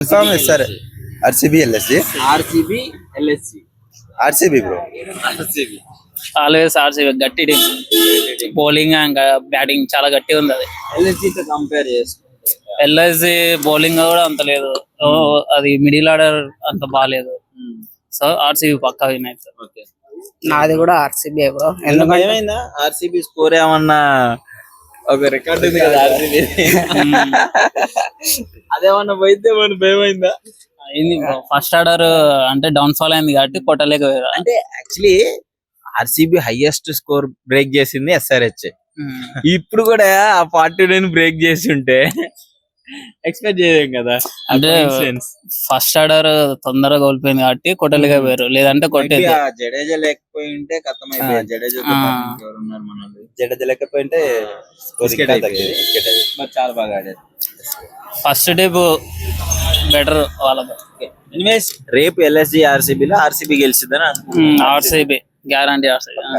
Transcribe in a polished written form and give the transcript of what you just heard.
Confirm sir. RCB LSG. RCB LSC. RCB bro. RCB. Always RCB గట్టి team. Bowling ఇంకా batting చాలా గట్టిగా ఉంది. అది ఎల్ఎస్సితో కంపేర్ చేసుకుంటే ఎల్ఐసి బౌలింగ్ కూడా అంత లేదు. అది మిడిల్ ఆర్డర్ అంత బాగాలేదు. సో ఆర్సీబీ పక్కా విన్ అవుతుంది. ఓకే. నాది కూడా ఆర్సీబీ బ్రో. ఎందుకంటే ఏమైందా ఆర్సీబీ స్కోర్ ఏమన్నా ఒక రికార్డు ఉంది కదా ఆర్సీబీ, అదేమన్నా పోయితే మన భయమైందా? అయింది ఫస్ట్ ఆర్డర్ అంటే డౌన్ ఫాల్ అయింది కాబట్టి కొట్టలేకపోయారు. అంటే actually RCB highest score break చేసింది ఎస్ఆర్హెచ్. ఇప్పుడు కూడా ఆ 42 బ్రేక్ చేసి ఉంటే ఎక్స్పెక్ట్ చేయలేం కదా. అంటే ఫస్ట్ ఆర్డర్ తొందరగా కోల్పోయింది కాబట్టి కొట్టలేకపోయారు. లేదంటే కొట్టేది. జడేజా లేకపోయి ఉంటే కథం అయిపోయింది. జడేజా ఎవరున్నారు మనల్ని? జడేజా లేకపోయింటే మరి చాలా బాగా ఆడారు. ఫస్ట్ డేపు బెటర్ వాళ్ళకు. ఎనీవేస్ రేపు ఎల్ఎస్జి ఆర్సీబీలో ఆర్సీబీ గెలిచిందని ఆర్సీబీ గ్యారంటీ ఆర్సీబీ.